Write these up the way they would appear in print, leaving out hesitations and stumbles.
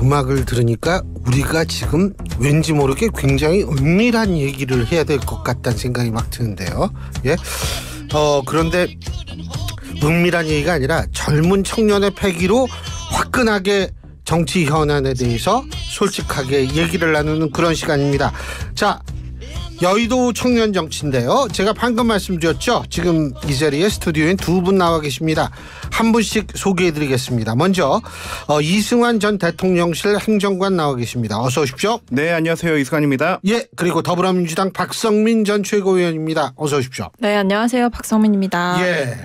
음악을 들으니까 우리가 지금 왠지 모르게 굉장히 은밀한 얘기를 해야 될 것 같다는 생각이 막 드는데요. 예. 그런데 은밀한 얘기가 아니라 젊은 청년의 패기로 화끈하게 정치 현안에 대해서 솔직하게 얘기를 나누는 그런 시간입니다. 자, 여의도 청년 정치인데요. 제가 방금 말씀드렸죠. 지금 이 자리에 스튜디오엔 두 분 나와 계십니다. 한 분씩 소개해드리겠습니다. 먼저 이승환 전 대통령실 행정관 나와 계십니다. 어서 오십시오. 네, 안녕하세요. 이승환입니다. 예, 그리고 더불어민주당 박성민 전 최고위원입니다. 어서 오십시오. 네, 안녕하세요. 박성민입니다. 예.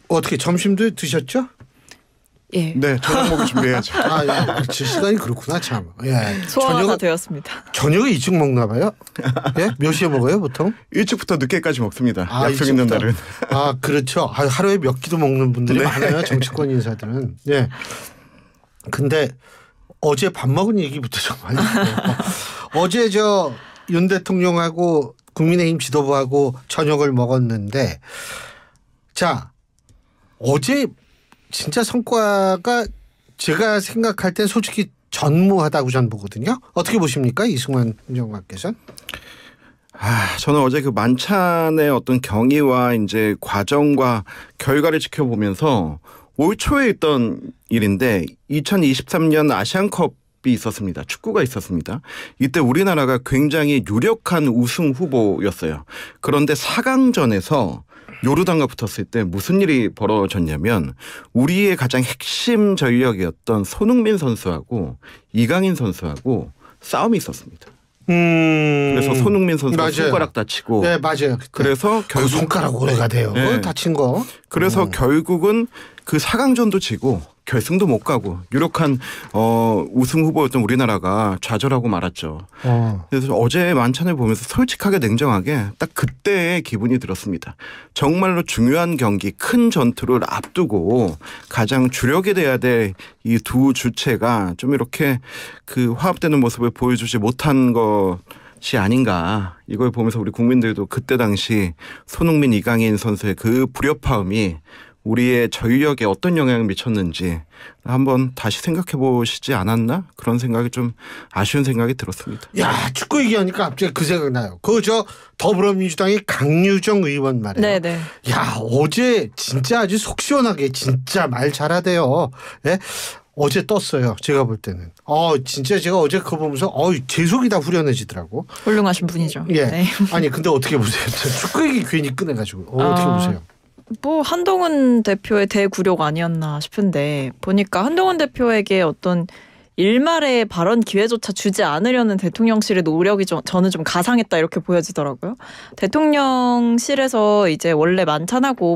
어떻게 점심도 드셨죠? 예. 네, 저녁 먹을 준비해야죠. 아, 예. 그렇지. 시간이 그렇구나, 참. 예. 소화가 다 되었습니다. 저녁에 일찍 먹나 봐요? 예? 몇 시에 먹어요, 보통? 일찍부터 늦게까지 먹습니다. 약속 있는 날은. 아, 그렇죠. 하루에 몇 끼도 먹는 분들이 네. 많아요, 정치권 인사들은. 예. 근데 어제 밥 먹은 얘기부터 좀 많이 해요. 어제 윤 대통령하고 국민의힘 지도부하고 저녁을 먹었는데, 자, 어제 진짜 성과가 제가 생각할 때 솔직히 전무하다고 전 보거든요. 어떻게 보십니까, 이승환 행정관께서는? 저는 어제 그 만찬의 어떤 경위와 이제 과정과 결과를 지켜보면서 올 초에 있던 일인데 2023년 아시안컵이 있었습니다. 축구가 있었습니다. 이때 우리나라가 굉장히 유력한 우승 후보였어요. 그런데 4강전에서 요르단과 붙었을 때 무슨 일이 벌어졌냐면 우리의 가장 핵심 전력이었던 손흥민 선수하고 이강인 선수하고 싸움이 있었습니다. 그래서 손흥민 선수가 맞아요. 손가락 다치고, 네, 맞아요. 그래서 결국 손가락 오래가 돼요. 네. 다친 거. 그래서 결국은 그 4강전도 지고 결승도 못 가고 유력한 우승 후보였던 우리나라가 좌절하고 말았죠. 그래서 어제 만찬을 보면서 솔직하게 냉정하게 딱 그때의 기분이 들었습니다. 정말로 중요한 경기, 큰 전투를 앞두고 가장 주력이 돼야 될 이 두 주체가 좀 이렇게 그 화합되는 모습을 보여주지 못한 것이 아닌가. 이걸 보면서 우리 국민들도 그때 당시 손흥민, 이강인 선수의 그 불협화음이 우리의 전력에 어떤 영향을 미쳤는지 한번 다시 생각해 보시지 않았나? 그런 생각이 좀 아쉬운 생각이 들었습니다. 야, 축구 얘기하니까 갑자기 그 생각 나요. 더불어민주당의 강유정 의원 말이에요. 네네. 야, 어제 진짜 아주 속 시원하게 진짜 말 잘하대요. 예? 어제 떴어요. 제가 볼 때는. 진짜 제가 어제 그거 보면서 제 속이 다 후련해지더라고. 훌륭하신 분이죠. 예. 네. 아니 근데 어떻게 보세요? 축구 얘기 괜히 꺼내가지고. 어떻게 보세요? 뭐 한동훈 대표의 대구력 아니었나 싶은데 보니까 한동훈 대표에게 어떤 일말의 발언 기회조차 주지 않으려는 대통령실의 노력이 저는 좀 가상했다 이렇게 보여지더라고요. 대통령실에서 이제 원래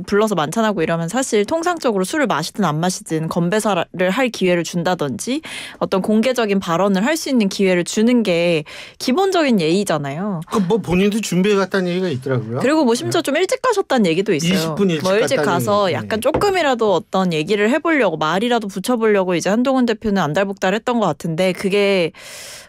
불러서 만찬하고 이러면 사실 통상적으로 술을 마시든 안 마시든 건배사를 할 기회를 준다든지 어떤 공개적인 발언을 할 수 있는 기회를 주는 게 기본적인 예의잖아요. 뭐 본인도 준비해 갔다는 얘기가 있더라고요. 그리고 뭐 심지어 좀 일찍 가셨다는 얘기도 있어요. 20분 일찍 뭐 일찍 가서 약간 조금이라도 어떤 얘기를 해보려고 말이라도 붙여보려고 이제 한동훈 대표는 안달복달했던 것 같은데 그게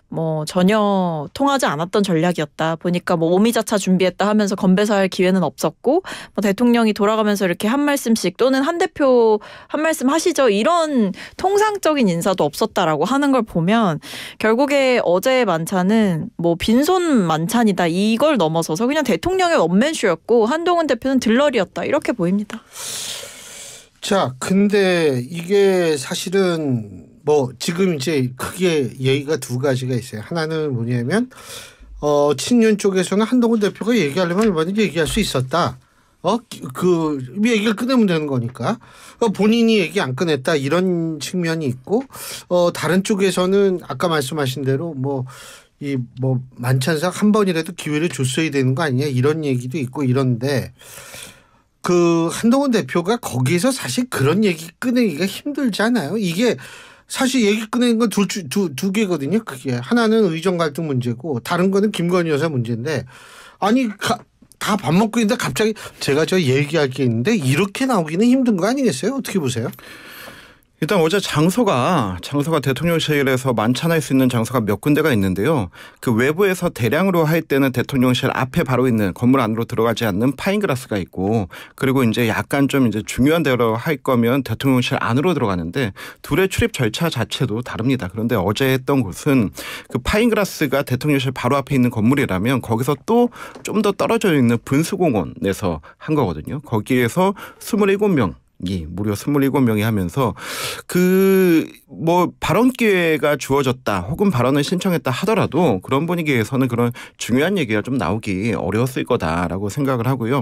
뭐 전혀 통하지 않았던 전략이었다. 보니까 뭐 오미자차 준비했다 하면서 건배사할 기회는 없었고 뭐 대통령이 돌아가면서 이렇게 한 말씀씩 또는 한 대표 한 말씀 하시죠. 이런 통상적인 인사도 없었다라고 하는 걸 보면 결국에 어제의 만찬은 뭐 빈손 만찬이다. 이걸 넘어서서 그냥 대통령의 원맨쇼였고 한동훈 대표는 들러리였다. 이렇게 보입니다. 자, 근데 이게 사실은 뭐 지금 이제 크게 얘기가 두 가지가 있어요. 하나는 뭐냐면 친윤 쪽에서는 한동훈 대표가 얘기하려면 얼마든지 얘기할 수 있었다. 그 얘기를 꺼내면 되는 거니까 본인이 얘기 안 꺼냈다 이런 측면이 있고 다른 쪽에서는 아까 말씀하신 대로 뭐 만찬상 한 번이라도 기회를 줬어야 되는 거 아니냐 이런 얘기도 있고 이런데 그 한동훈 대표가 거기에서 사실 그런 얘기 꺼내기가 힘들잖아요. 이게 사실 얘기 꺼내는 건 두 개거든요. 그게 하나는 의정 갈등 문제고 다른 거는 김건희 여사 문제인데 아니 다 밥 먹고 있는데 갑자기 제가 얘기할 게 있는데 이렇게 나오기는 힘든 거 아니겠어요? 어떻게 보세요? 일단 어제 장소가 대통령실에서 만찬할 수 있는 장소가 몇 군데가 있는데요. 그 외부에서 대량으로 할 때는 대통령실 앞에 바로 있는 건물 안으로 들어가지 않는 파인그라스가 있고, 그리고 이제 약간 좀 이제 중요한 데로 할 거면 대통령실 안으로 들어가는데 둘의 출입 절차 자체도 다릅니다. 그런데 어제 했던 곳은 그 파인그라스가 대통령실 바로 앞에 있는 건물이라면 거기서 또 좀 더 떨어져 있는 분수공원에서 한 거거든요. 거기에서 27명 무려 27명이 하면서 발언 기회가 주어졌다 혹은 발언을 신청했다 하더라도 그런 분위기에서는 그런 중요한 얘기가 좀 나오기 어려웠을 거다라고 생각을 하고요.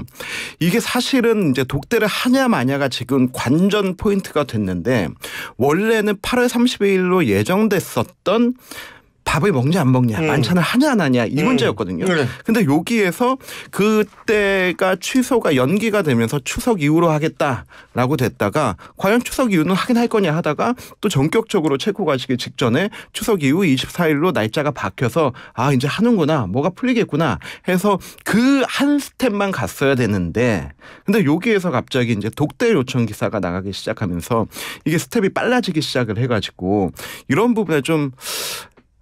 이게 사실은 이제 독대를 하냐 마냐가 지금 관전 포인트가 됐는데, 원래는 8월 30일로 예정됐었던 밥을 먹냐 안 먹냐, 만찬을 하냐 안 하냐 이 문제였거든요. 근데 여기에서 그때가 취소가 연기가 되면서 추석 이후로 하겠다라고 됐다가 과연 추석 이후는 하긴 할 거냐 하다가 또 전격적으로 체코 가시기 직전에 추석 이후 24일로 날짜가 바뀌어서 이제 하는구나, 뭐가 풀리겠구나 해서 그 한 스텝만 갔어야 되는데, 근데 여기에서 갑자기 이제 독대 요청 기사가 나가기 시작하면서 이게 스텝이 빨라지기 시작을 해가지고 이런 부분에 좀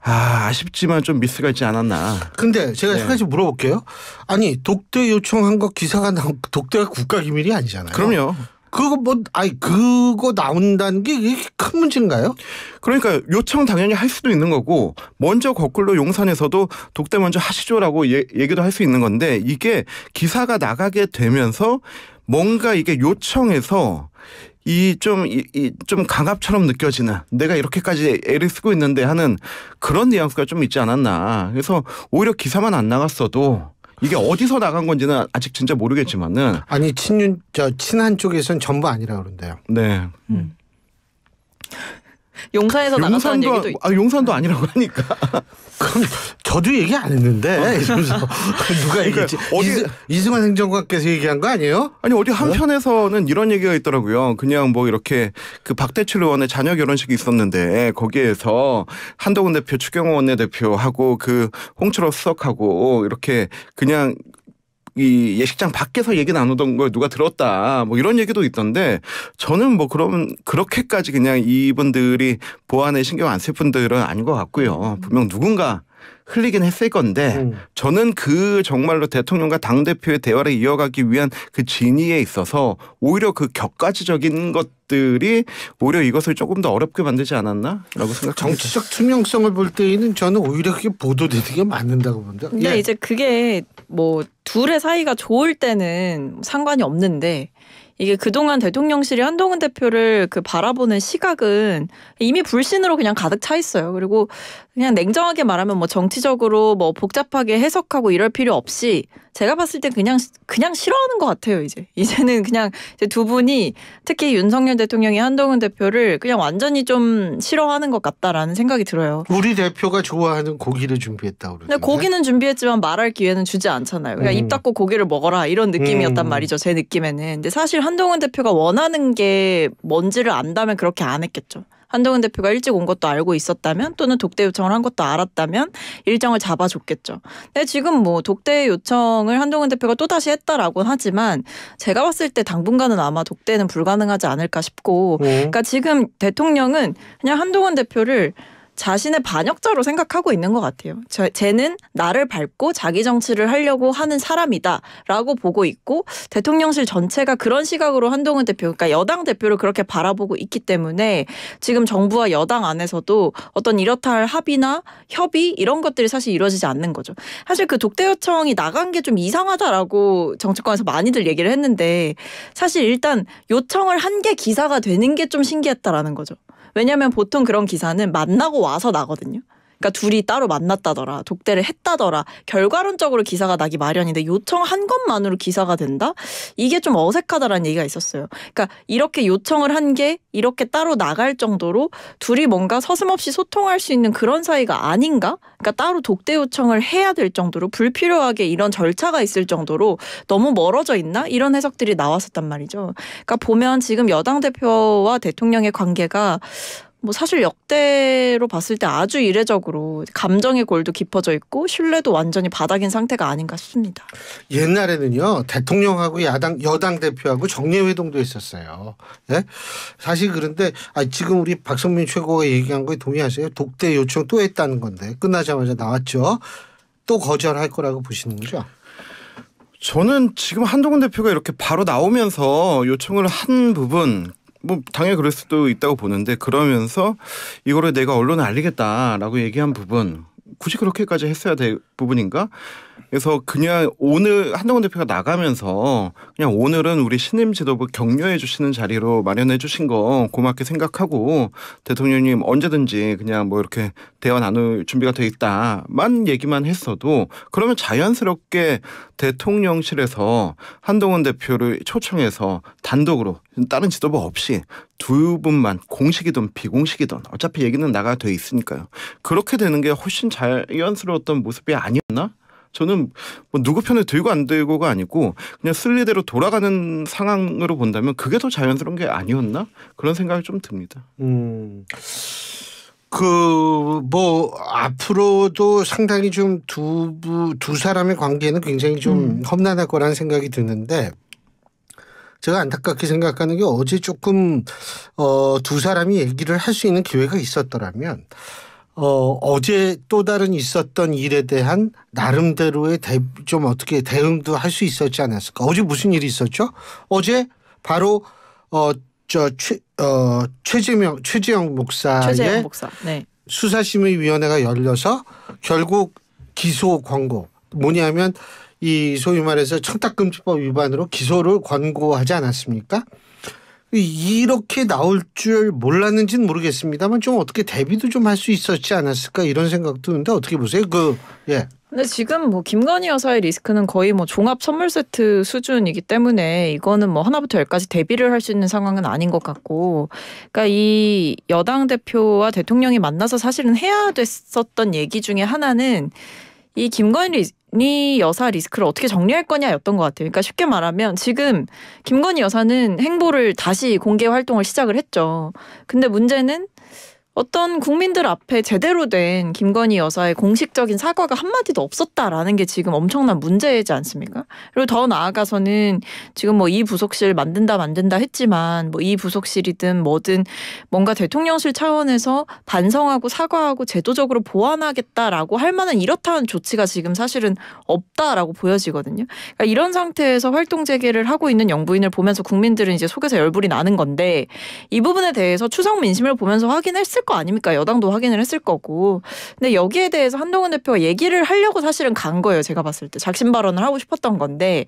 아쉽지만 좀 미스가 있지 않았나. 근데 제가 한 가지 물어볼게요. 아니, 독대 요청한 거 기사가 나온, 독대가 국가기밀이 아니잖아요. 그럼요. 그거 나온다는 게 이게 큰 문제인가요? 그러니까 요청 당연히 할 수도 있는 거고, 먼저 거꾸로 용산에서도 독대 먼저 하시죠라고 얘기도 할 수 있는 건데, 이게 기사가 나가게 되면서 뭔가 이게 요청해서 좀 강압처럼 느껴지는, 내가 이렇게까지 애를 쓰고 있는데 하는 그런 뉘앙스가 좀 있지 않았나. 그래서 오히려 기사만 안 나갔어도 이게 어디서 나간 건지는 아직 진짜 모르겠지만은. 아니, 친한 쪽에서는 전부 아니라고 그런데요. 네. 용산에서 나갔다는 얘기도 있죠. 용산도 아니라고 하니까. 그럼 저도 얘기 안 했는데 이러면서 누가 얘기했지? 이승만 행정관께서 얘기한 거 아니에요? 아니, 어디 한편에서는 이런 얘기가 있더라고요. 그냥 뭐 이렇게 그 박대출 의원의 자녀 결혼식이 있었는데 거기에서 한동훈 대표, 추경호 원내대표하고 그 홍철호 수석하고 이렇게 그냥 이 예식장 밖에서 얘기 나누던 걸 누가 들었다, 뭐 이런 얘기도 있던데, 저는 뭐 그러면 그렇게까지 그냥 이분들이 보안에 신경 안 쓸 분들은 아닌 것 같고요. 분명 누군가 흘리긴 했을 건데, 저는 그 정말로 대통령과 당대표의 대화를 이어가기 위한 그 진위에 있어서 오히려 그 격가지적인 것들이 오히려 이것을 조금 더 어렵게 만들지 않았나라고 생각합니다. 정치적 투명성을 볼 때에는 저는 오히려 그게 보도되는 게 맞는다고 봅니다. 근데 이제 그게 뭐 둘의 사이가 좋을 때는 상관이 없는데, 이게 그동안 대통령실이 한동훈 대표를 바라보는 시각은 이미 불신으로 그냥 가득 차 있어요. 그리고 그냥 냉정하게 말하면 뭐 정치적으로 뭐 복잡하게 해석하고 이럴 필요 없이 제가 봤을 땐 그냥 싫어하는 것 같아요. 이제는 그냥 이제 두 분이, 특히 윤석열 대통령이 한동훈 대표를 그냥 완전히 좀 싫어하는 것 같다라는 생각이 들어요. 우리 대표가 좋아하는 고기를 준비했다고 그러는데. 근데 고기는 준비했지만 말할 기회는 주지 않잖아요. 그냥 입 닫고 고기를 먹어라 이런 느낌이었단 말이죠. 제 느낌에는. 근데 사실 한동훈 대표가 원하는 게 뭔지를 안다면 그렇게 안 했겠죠. 한동훈 대표가 일찍 온 것도 알고 있었다면, 또는 독대 요청을 한 것도 알았다면 일정을 잡아줬겠죠. 근데 지금 뭐 독대 요청을 한동훈 대표가 또다시 했다라고는 하지만 제가 봤을 때 당분간은 아마 독대는 불가능하지 않을까 싶고, 그러니까 지금 대통령은 그냥 한동훈 대표를 자신의 반역자로 생각하고 있는 것 같아요. 쟤는 나를 밟고 자기 정치를 하려고 하는 사람이다라고 보고 있고, 대통령실 전체가 그런 시각으로 한동훈 대표, 그러니까 여당 대표를 그렇게 바라보고 있기 때문에 지금 정부와 여당 안에서도 어떤 이렇다 할 합의나 협의 이런 것들이 사실 이루어지지 않는 거죠. 사실 그 독대 요청이 나간 게 좀 이상하다라고 정치권에서 많이들 얘기를 했는데, 사실 일단 요청을 한 게 기사가 되는 게 좀 신기했다라는 거죠. 왜냐하면 보통 그런 기사는 만나고 와서 나거든요. 그러니까 둘이 따로 만났다더라, 독대를 했다더라, 결과론적으로 기사가 나기 마련인데 요청한 것만으로 기사가 된다? 이게 좀 어색하다라는 얘기가 있었어요. 그러니까 이렇게 요청을 한 게 이렇게 따로 나갈 정도로 둘이 뭔가 서슴없이 소통할 수 있는 그런 사이가 아닌가? 그러니까 따로 독대 요청을 해야 될 정도로, 불필요하게 이런 절차가 있을 정도로 너무 멀어져 있나? 이런 해석들이 나왔었단 말이죠. 그러니까 보면 지금 여당 대표와 대통령의 관계가 뭐 사실 역대로 봤을 때 아주 이례적으로 감정의 골도 깊어져 있고 신뢰도 완전히 바닥인 상태가 아닌가 싶습니다. 옛날에는요 대통령하고 여당 대표하고 정례회동도 했었어요. 예? 사실 그런데 지금 우리 박성민 최고가 얘기한 거에 동의하세요? 독대 요청 또 했다는 건데 끝나자마자 나왔죠. 또 거절할 거라고 보시는 거죠? 저는 지금 한동훈 대표가 이렇게 바로 나오면서 요청을 한 부분 뭐 당연히 그럴 수도 있다고 보는데 그러면서 이거를 내가 언론에 알리겠다라고 얘기한 부분 굳이 그렇게까지 했어야 될 부분인가? 그래서 그냥 오늘 한동훈 대표가 나가면서 그냥 오늘은 우리 신임 지도부 격려해 주시는 자리로 마련해 주신 거 고맙게 생각하고 대통령님 언제든지 그냥 뭐 이렇게 대화 나눌 준비가 돼 있다만 얘기만 했어도 그러면 자연스럽게 대통령실에서 한동훈 대표를 초청해서 단독으로 다른 지도부 없이 두 분만 공식이든 비공식이든 어차피 얘기는 나가 돼 있으니까요. 그렇게 되는 게 훨씬 자연스러웠던 모습이 아니었나? 저는 뭐 누구 편을 들고 안 들고가 아니고 그냥 순리대로 돌아가는 상황으로 본다면 그게 더 자연스러운 게 아니었나? 그런 생각이 좀 듭니다. 뭐 앞으로도 상당히 좀 두 사람의 관계는 굉장히 좀 험난할 거라는 생각이 드는데 제가 안타깝게 생각하는 게 어제 조금 두 사람이 얘기를 할 수 있는 기회가 있었더라면 어제 또 다른 있었던 일에 대한 나름대로의 좀 어떻게 대응도 할 수 있었지 않았을까? 어제 무슨 일이 있었죠? 어제 바로 최재형 목사의 네. 수사심의위원회가 열려서 결국 기소 권고 뭐냐면 이 소위 말해서 청탁금지법 위반으로 기소를 권고하지 않았습니까? 이렇게 나올 줄 몰랐는지는 모르겠습니다만 좀 어떻게 대비도 좀 할 수 있었지 않았을까 이런 생각도 드는데 어떻게 보세요? 근데 지금 뭐 김건희 여사의 리스크는 거의 뭐 종합 선물 세트 수준이기 때문에 이거는 뭐 하나부터 열까지 대비를 할 수 있는 상황은 아닌 것 같고, 그러니까 이 여당 대표와 대통령이 만나서 사실은 해야 됐었던 얘기 중에 하나는 이 김건희 여사 리스크를 어떻게 정리할 거냐였던 것 같아요. 그러니까 쉽게 말하면 지금 김건희 여사는 행보를 다시 공개 활동을 시작을 했죠. 근데 문제는 어떤 국민들 앞에 제대로 된 김건희 여사의 공식적인 사과가 한마디도 없었다라는 게 지금 엄청난 문제이지 않습니까? 그리고 더 나아가서는 지금 뭐 이 부속실 만든다 했지만 뭐 이 부속실이든 뭐든 뭔가 대통령실 차원에서 반성하고 사과하고 제도적으로 보완하겠다라고 할 만한 이렇다한 조치가 지금 사실은 없다라고 보여지거든요. 그러니까 이런 상태에서 활동 재개를 하고 있는 영부인을 보면서 국민들은 이제 속에서 열불이 나는 건데 이 부분에 대해서 추석 민심을 보면서 확인했을 거 아닙니까? 여당도 확인을 했을 거고. 근데 여기에 대해서 한동훈 대표가 얘기를 하려고 사실은 간 거예요. 제가 봤을 때. 작심 발언을 하고 싶었던 건데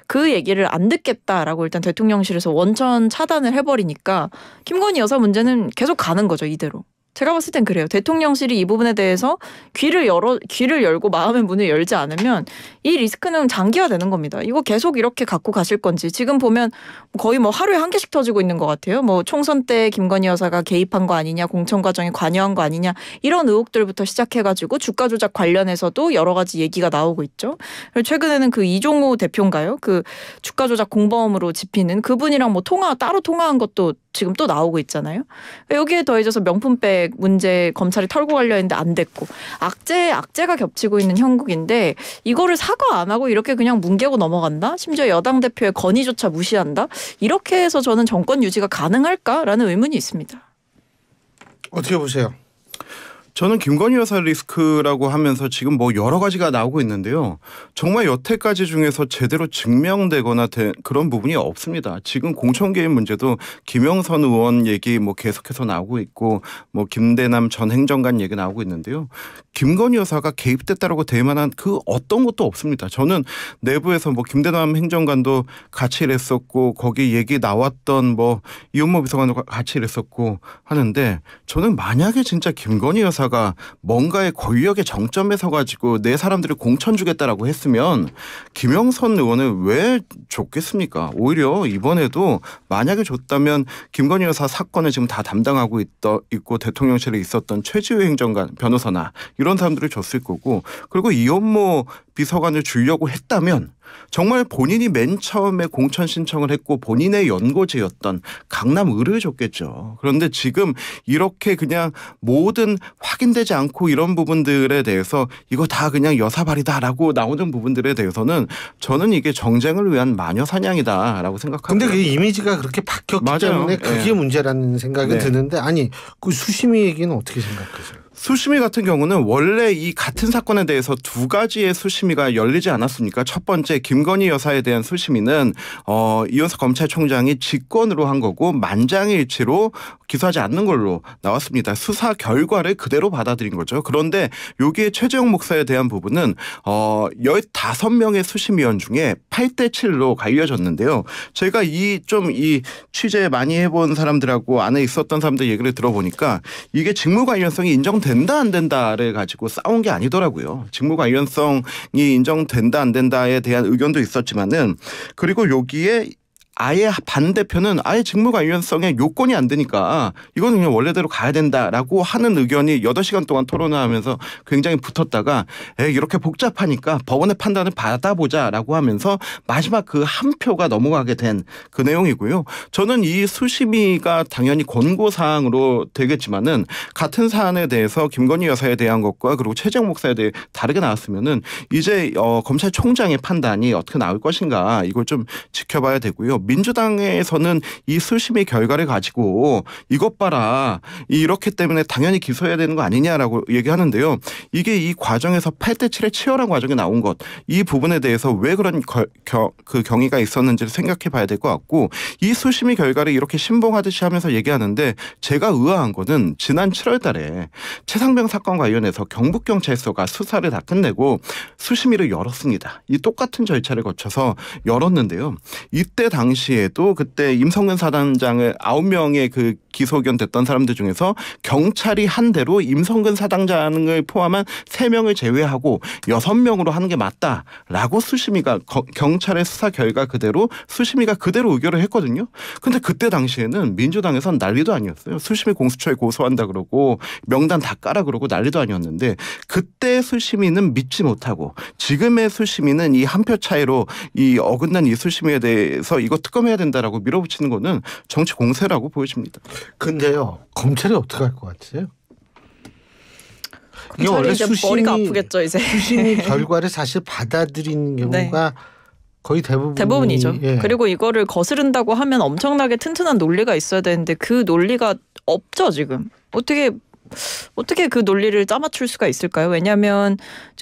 그 얘기를 안 듣겠다라고 일단 대통령실에서 원천 차단을 해버리니까 김건희 여사 문제는 계속 가는 거죠. 이대로. 제가 봤을 땐 그래요. 대통령실이 이 부분에 대해서 귀를 열고 마음의 문을 열지 않으면 이 리스크는 장기화되는 겁니다. 이거 계속 이렇게 갖고 가실 건지 지금 보면 거의 뭐 하루에 한 개씩 터지고 있는 것 같아요. 뭐 총선 때 김건희 여사가 개입한 거 아니냐, 공천 과정에 관여한 거 아니냐 이런 의혹들부터 시작해가지고 주가 조작 관련해서도 여러 가지 얘기가 나오고 있죠. 최근에는 그 이종호 대표인가요? 그 주가 조작 공범으로 집히는 그분이랑 뭐 따로 통화한 것도 지금 또 나오고 있잖아요. 여기에 더해져서 명품백 문제 검찰이 털고 가려 했는데 안 됐고 악재가 겹치고 있는 형국인데 이거를 사과 안 하고 이렇게 그냥 뭉개고 넘어간다? 심지어 여당 대표의 건의조차 무시한다? 이렇게 해서 저는 정권 유지가 가능할까라는 의문이 있습니다. 어떻게 보세요? 저는 김건희 여사 리스크라고 하면서 지금 뭐 여러 가지가 나오고 있는데요. 정말 여태까지 중에서 제대로 증명되거나 된 그런 부분이 없습니다. 지금 공천 개입 문제도 김영선 의원 얘기 뭐 계속해서 나오고 있고 뭐 김대남 전 행정관 얘기 나오고 있는데요. 김건희 여사가 개입됐다라고 될 만한 그 어떤 것도 없습니다. 저는 내부에서 뭐 김대남 행정관도 같이 일했었고 거기 얘기 나왔던 뭐 이현모 비서관도 같이 일했었고 하는데 저는 만약에 진짜 김건희 여사 가 뭔가의 권력의 정점에 서가지고 내 사람들을 공천 주겠다라고 했으면 김영선 의원을 왜 줬겠습니까? 오히려 이번에도 만약에 줬다면 김건희 여사 사건을 지금 다 담당하고 있고 대통령실에 있었던 최지우 행정관 변호사나 이런 사람들을 줬을 거고 그리고 이현모 비서관을 주려고 했다면 정말 본인이 맨 처음에 공천 신청을 했고 본인의 연고지였던 강남을을 줬겠죠. 그런데 지금 이렇게 그냥 모든 확인되지 않고 이런 부분들에 대해서 이거 다 그냥 여사발이다라고 나오는 부분들에 대해서는 저는 이게 정쟁을 위한 마녀 사냥이다라고 생각하고. 근데 그 이미지가 그렇게 바뀌었기 맞아요. 때문에 그게 문제라는 생각이 네. 드는데 아니 그 수심이 얘기는 어떻게 생각하세요? 수심위 같은 경우는 원래 이 같은 사건에 대해서 두 가지의 수심위가 열리지 않았습니까? 첫 번째 김건희 여사에 대한 수심위는 이현석 검찰총장이 직권으로 한 거고 만장일치로 기소하지 않는 걸로 나왔습니다. 수사 결과를 그대로 받아들인 거죠. 그런데 여기에 최재형 목사에 대한 부분은 15명의 수심위원 중에 8대7로 갈려졌는데요. 제가 이 취재 많이 해본 사람들하고 안에 있었던 사람들 얘기를 들어보니까 이게 직무 관련성이 인정된다 안 된다를 가지고 싸운 게 아니더라고요. 직무 관련성이 인정된다 안 된다에 대한 의견도 있었지만은 그리고 여기에 아예 반대표는 아예 직무 관련성에 요건이 안 되니까 이거는 그냥 원래대로 가야 된다라고 하는 의견이 8시간 동안 토론을 하면서 굉장히 붙었다가 이렇게 복잡하니까 법원의 판단을 받아보자라고 하면서 마지막 그 한 표가 넘어가게 된 그 내용이고요. 저는 이 수심위가 당연히 권고사항으로 되겠지만은 같은 사안에 대해서 김건희 여사에 대한 것과 그리고 최재형 목사에 대해 다르게 나왔으면은 이제 검찰총장의 판단이 어떻게 나올 것인가 이걸 좀 지켜봐야 되고요. 민주당에서는 이 수심의 결과를 가지고 이것 봐라 이렇기 때문에 당연히 기소해야 되는 거 아니냐라고 얘기하는데요. 이게 이 과정에서 8대7의 치열한 과정이 나온 것 이 부분에 대해서 왜 그런 그 경위가 있었는지를 생각해 봐야 될 것 같고 이 수심의 결과를 이렇게 신봉하듯이 하면서 얘기하는데 제가 의아한 거는 지난 7월 달에 최상병 사건 관련해서 경북경찰서가 수사를 다 끝내고 수심위를 열었습니다. 이 똑같은 절차를 거쳐서 열었는데요. 이때 당시에도 그때 임성근 사단장을 9명의 그 기소 의견 됐던 사람들 중에서 경찰이 한 대로 임성근 사단장을 포함한 3명을 제외하고 6명으로 하는 게 맞다라고 수심위가 경찰의 수사 결과 그대로 수심위가 그대로 의결을 했거든요. 근데 그때 당시에는 민주당에선 난리도 아니었어요. 수심위 공수처에 고소한다 그러고 명단 다 까라 그러고 난리도 아니었는데 그때 수심위는 믿지 못하고 지금의 수심위는 이 한 표 차이로 이 어긋난 이 수심위에 대해서 이거 특검해야 된다라고 밀어붙이는 거는 정치 공세라고 보여집니다. 근데요, 검찰이 어떻게 할 것 같으세요? 이게 원래 이제 머리가 아프겠죠 이제. 수심이 결과를 사실 받아들이는 경우가 네. 거의 대부분이죠. 예. 그리고 이거를 거스른다고 하면 엄청나게 튼튼한 논리가 있어야 되는데 그 논리가 없죠 지금. 어떻게 그 논리를 짜맞출 수가 있을까요? 왜냐하면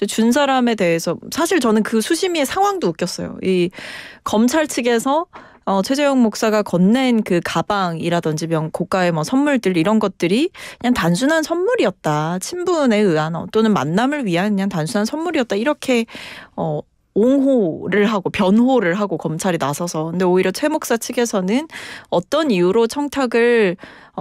준 사람에 대해서 사실 저는 그 수심위의 상황도 웃겼어요. 이 검찰 측에서 최재형 목사가 건넨 그 가방이라든지 고가의 선물들 이런 것들이 그냥 단순한 선물이었다. 친분에 의한 또는 만남을 위한 그냥 단순한 선물이었다. 이렇게 옹호를 하고 변호를 하고 검찰이 나서서 근데 오히려 최 목사 측에서는 어떤 이유로 청탁을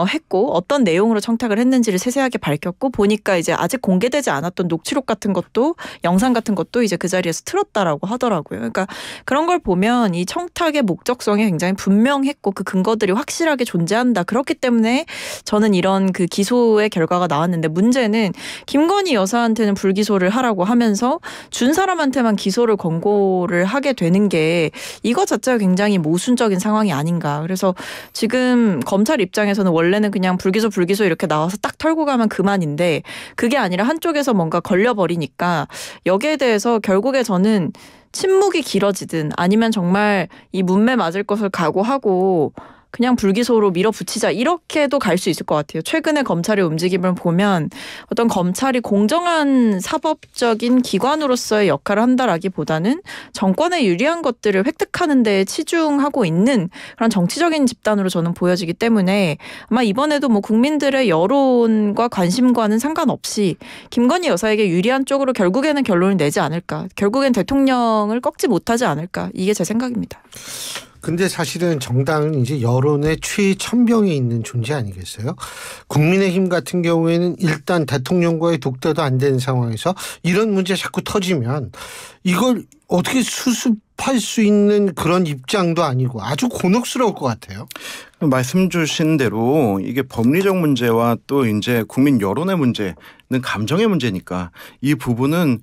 했고 어떤 내용으로 청탁을 했는지를 세세하게 밝혔고 보니까 이제 아직 공개되지 않았던 녹취록 같은 것도 영상 같은 것도 이제 그 자리에서 틀었다라고 하더라고요. 그러니까 그런 걸 보면 이 청탁의 목적성이 굉장히 분명했고 그 근거들이 확실하게 존재한다. 그렇기 때문에 저는 이런 그 기소의 결과가 나왔는데 문제는 김건희 여사한테는 불기소를 하라고 하면서 준 사람한테만 기소를 권고를 하게 되는 게 이거 자체가 굉장히 모순적인 상황이 아닌가. 그래서 지금 검찰 입장에서는 원래는 그냥 불기소 이렇게 나와서 딱 털고 가면 그만인데 그게 아니라 한쪽에서 뭔가 걸려버리니까 여기에 대해서 결국에 저는 침묵이 길어지든 아니면 정말 이 문매 맞을 것을 각오하고 그냥 불기소로 밀어붙이자 이렇게도 갈 수 있을 것 같아요. 최근에 검찰의 움직임을 보면 어떤 검찰이 공정한 사법적인 기관으로서의 역할을 한다라기보다는 정권에 유리한 것들을 획득하는 데 치중하고 있는 그런 정치적인 집단으로 저는 보여지기 때문에 아마 이번에도 국민들의 여론과 관심과는 상관없이 김건희 여사에게 유리한 쪽으로 결국에는 결론을 내지 않을까. 결국엔 대통령을 꺾지 못하지 않을까. 이게 제 생각입니다. 근데 사실은 정당은 이제 여론의 최첨병에 있는 존재 아니겠어요? 국민의힘 같은 경우에는 일단 대통령과의 독대도 안 되는 상황에서 이런 문제 자꾸 터지면 이걸 어떻게 수습할 수 있는 그런 입장도 아니고 아주 곤혹스러울 것 같아요. 말씀 주신 대로 이게 법리적 문제와 또 이제 국민 여론의 문제는 감정의 문제니까 이 부분은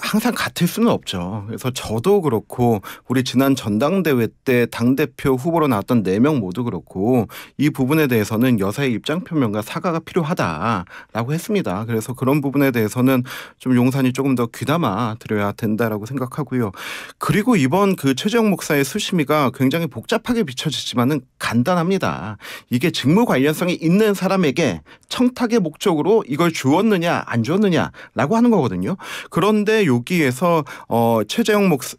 항상 같을 수는 없죠. 그래서 저도 그렇고 우리 지난 전당대회 때 당대표 후보로 나왔던 4명 모두 그렇고 이 부분에 대해서는 여사의 입장 표명과 사과가 필요하다라고 했습니다. 그래서 그런 부분에 대해서는 좀 용산이 조금 더 귀담아 드려야 된다라고 생각하고요. 그리고 이번 최재형 목사의 수심위가 굉장히 복잡하게 비춰지지만은 간단합니다. 이게 직무 관련성이 있는 사람에게 청탁의 목적으로 이걸 주었느냐 안 주었느냐라고 하는 거거든요. 그런데 여기에서 최재형 목사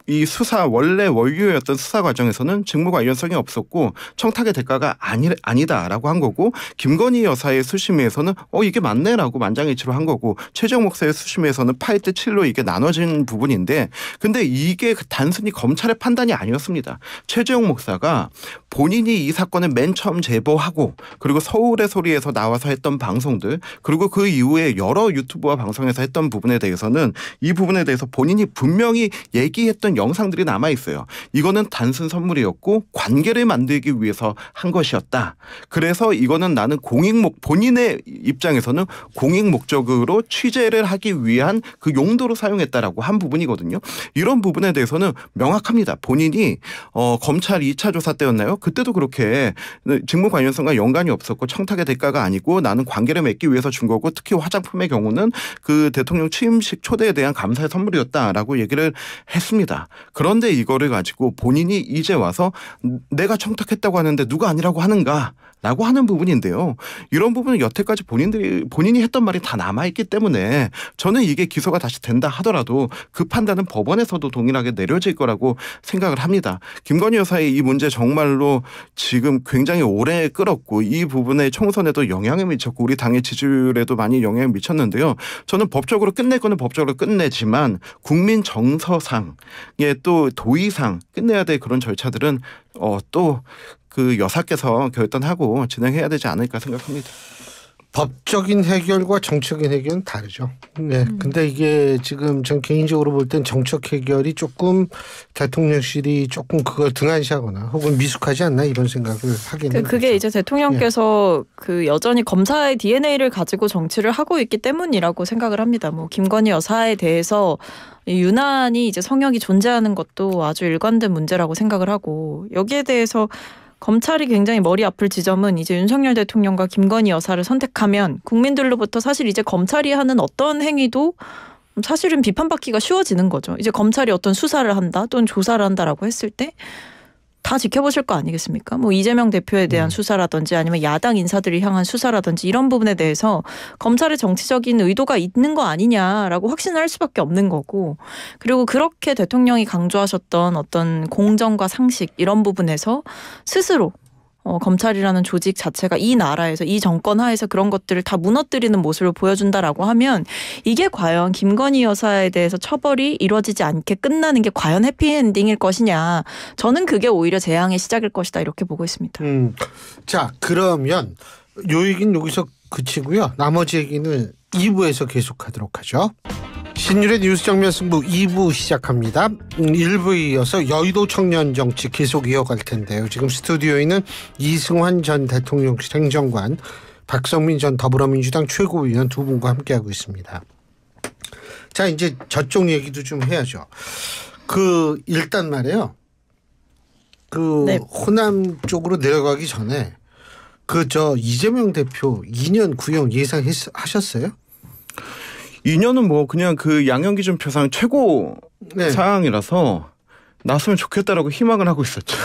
이 수사 원래 원료였던 수사 과정에서는 직무 관련성이 없었고 청탁의 대가가 아니다라고 한 거고 김건희 여사의 수심위에서는 이게 맞네라고 만장일치로 한 거고 최재형 목사의 수심위에서는 8대 7로 이게 나눠진 부분인데 근데 이게 단순히 검찰의 판단이 아니었습니다. 최재형 목사가 본인이 이 사건을 맨 처음 제보하고 그리고 서울의 소리에서 나와서 했던 방송들 그리고 그 이후에 여러 유튜브와 방송에서 했던 부분에 대해서는 이 부분에 대해서 본인이 분명히 얘기했던 영상들이 남아 있어요. 이거는 단순 선물이었고 관계를 만들기 위해서 한 것이었다. 그래서 이거는 나는 본인의 입장에서는 공익 목적으로 취재를 하기 위한 그 용도로 사용했다라고 한 부분이거든요. 이런 부분에 대해서는 명확합니다. 본인이 검찰 2차 조사 때였나요? 그때도 그렇게 직무 관련성과 연관이 없었고 청탁의 대가가 아니고 나는 관계를 맺기 위해서 준 거고 특히 화장품의 경우는 그 대통령 취임식 초대에 대한 감사의 선물이었다라고 얘기를 했습니다. 그런데 이거를 가지고 본인이 이제 와서 내가 청탁했다고 하는데 누가 아니라고 하는가? 라고 하는 부분인데요. 이런 부분은 여태까지 본인이 했던 말이 다 남아있기 때문에 저는 이게 기소가 다시 된다 하더라도 그 판단은 법원에서도 동일하게 내려질 거라고 생각을 합니다. 김건희 여사의 이 문제 정말로 지금 굉장히 오래 끌었고 이 부분에 총선에도 영향을 미쳤고 우리 당의 지지율에도 많이 영향을 미쳤는데요. 저는 법적으로 끝낼 거는 법적으로 끝내지만 국민 정서상의 또 도의상 끝내야 될 그런 절차들은 또 그 여사께서 결단하고 진행해야 되지 않을까 생각합니다. 법적인 해결과 정책적인 해결은 다르죠. 네. 근데 이게 지금 전 개인적으로 볼 땐 정책 해결이 조금 대통령실이 조금 그걸 등한시하거나 혹은 미숙하지 않나 이런 생각을 하긴 합니다. 그게 이제 대통령께서 그 여전히 검사의 DNA를 가지고 정치를 하고 있기 때문이라고 생각을 합니다. 뭐 김건희 여사에 대해서 유난히 이제 성역이 존재하는 것도 아주 일관된 문제라고 생각을 하고 여기에 대해서 검찰이 굉장히 머리 아플 지점은 이제 윤석열 대통령과 김건희 여사를 선택하면 국민들로부터 사실 이제 검찰이 하는 어떤 행위도 사실은 비판받기가 쉬워지는 거죠. 이제 검찰이 어떤 수사를 한다 또는 조사를 한다라고 했을 때 다 지켜보실 거 아니겠습니까? 뭐 이재명 대표에 대한 수사라든지 아니면 야당 인사들이 향한 수사라든지 이런 부분에 대해서 검찰의 정치적인 의도가 있는 거 아니냐라고 확신할 수밖에 없는 거고 그리고 그렇게 대통령이 강조하셨던 어떤 공정과 상식 이런 부분에서 스스로 검찰이라는 조직 자체가 이 나라에서 이 정권 하에서 그런 것들을 다 무너뜨리는 모습을 보여준다라고 하면 이게 과연 김건희 여사에 대해서 처벌이 이루어지지 않게 끝나는 게 과연 해피엔딩일 것이냐. 저는 그게 오히려 재앙의 시작일 것이다 이렇게 보고 있습니다. 자 그러면 요 얘기는 여기서 그치고요. 나머지 얘기는 2부에서 계속하도록 하죠. 신율의 뉴스 정면 승부 2부 시작합니다. 1부에 이어서 여의도 청년 정치 계속 이어갈 텐데요. 지금 스튜디오에는 이승환 전 대통령실 행정관, 박성민 전 더불어민주당 최고위원 두 분과 함께하고 있습니다. 자 이제 저쪽 얘기도 좀 해야죠. 일단 말이에요. 네. 호남 쪽으로 내려가기 전에 이재명 대표 2년 구형 예상하셨어요? 2년은 뭐 그냥 그 양형기준표상 최고 사항이라서 났으면 좋겠다라고 희망을 하고 있었죠.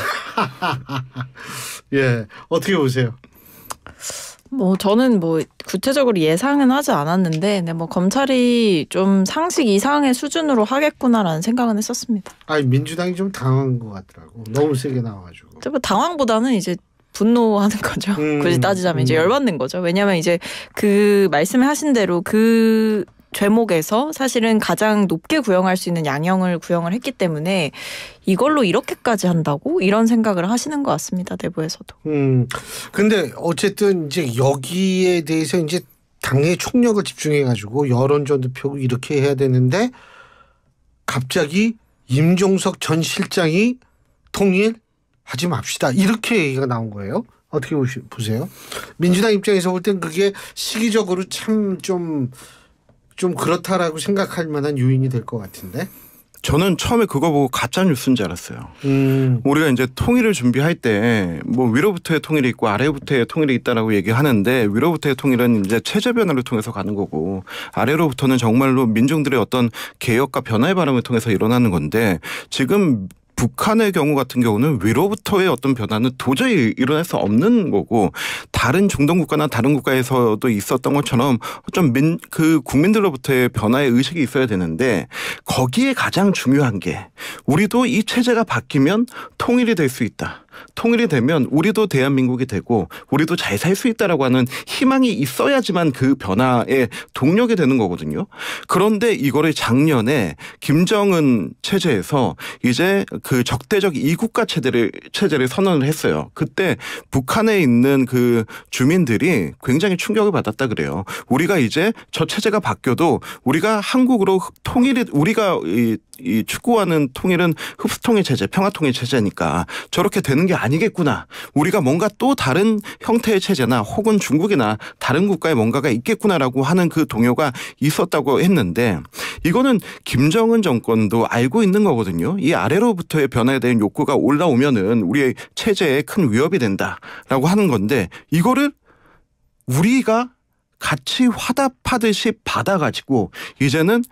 예, 어떻게 보세요? 뭐 저는 뭐 구체적으로 예상은 하지 않았는데, 뭐 검찰이 좀 상식 이상의 수준으로 하겠구나라는 생각은 했었습니다. 아니 민주당이 좀 당한 것 같더라고. 너무 세게 나와가지고. 뭐 당황보다는 이제 분노하는 거죠. 굳이 따지자면 이제 열받는 거죠. 왜냐하면 이제 그 말씀하신 대로 그 죄목에서 사실은 가장 높게 구형할 수 있는 양형을 구형을 했기 때문에 이걸로 이렇게까지 한다고 이런 생각을 하시는 것 같습니다. 내부에서도. 근데 어쨌든 이제 여기에 대해서 이제 당의 총력을 집중해가지고 여론전도 펴고 이렇게 해야 되는데 갑자기 임종석 전 실장이 통일하지 맙시다. 이렇게 얘기가 나온 거예요. 어떻게 보세요? 민주당 입장에서 볼 땐 그게 시기적으로 참 좀 그렇다라고 생각할 만한 요인이 될 것 같은데. 저는 처음에 그거 보고 가짜 뉴스인 줄 알았어요. 우리가 이제 통일을 준비할 때 뭐 위로부터의 통일이 있고 아래로부터의 통일이 있다라고 얘기하는데 위로부터의 통일은 이제 체제 변화를 통해서 가는 거고 아래로부터는 정말로 민중들의 어떤 개혁과 변화의 바람을 통해서 일어나는 건데 지금 북한의 경우 같은 경우는 위로부터의 어떤 변화는 도저히 일어날 수 없는 거고 다른 중동 국가나 다른 국가에서도 있었던 것처럼 좀 그 국민들로부터의 변화의 의식이 있어야 되는데 거기에 가장 중요한 게 우리도 이 체제가 바뀌면 통일이 될 수 있다. 통일이 되면 우리도 대한민국이 되고 우리도 잘 살 수 있다라고 하는 희망이 있어야지만 그 변화의 동력이 되는 거거든요. 그런데 이거를 작년에 김정은 체제에서 이제 그 적대적 이국가 체제를 선언을 했어요. 그때 북한에 있는 그 주민들이 굉장히 충격을 받았다 그래요. 우리가 이제 저 체제가 바뀌어도 우리가 한국으로 우리가 이 추구하는 통일은 흡수통일 체제, 평화통일 체제니까 저렇게 되는 게 아니겠구나. 우리가 뭔가 또 다른 형태의 체제나 혹은 중국이나 다른 국가에 뭔가가 있겠구나라고 하는 그 동요가 있었다고 했는데 이거는 김정은 정권도 알고 있는 거거든요. 이 아래로부터의 변화에 대한 욕구가 올라오면은 우리의 체제에 큰 위협이 된다라고 하는 건데 이거를 우리가 같이 화답하듯이 받아가지고 이제는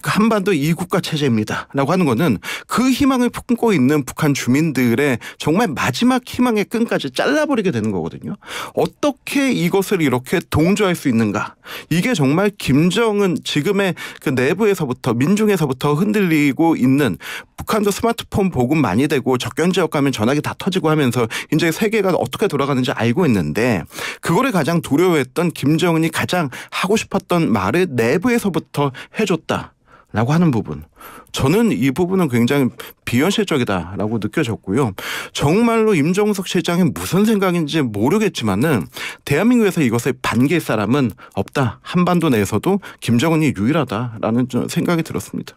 한반도 2국가 체제입니다라고 하는 거는 그 희망을 품고 있는 북한 주민들의 정말 마지막 희망의 끈까지 잘라버리게 되는 거거든요. 어떻게 이것을 이렇게 동조할 수 있는가. 이게 정말 김정은 지금의 그 내부에서부터 민중에서부터 흔들리고 있는 북한도 스마트폰 보급 많이 되고 접견지역 가면 전화기 다 터지고 하면서 이제 세계가 어떻게 돌아가는지 알고 있는데 그거를 가장 두려워했던 김정은이 가장 하고 싶었던 말을 내부에서부터 해줬다라고 하는 부분. 저는 이 부분은 굉장히 비현실적이다라고 느껴졌고요. 정말로 임종석 실장이 무슨 생각인지 모르겠지만은 대한민국에서 이것을 반길 사람은 없다. 한반도 내에서도 김정은이 유일하다라는 생각이 들었습니다.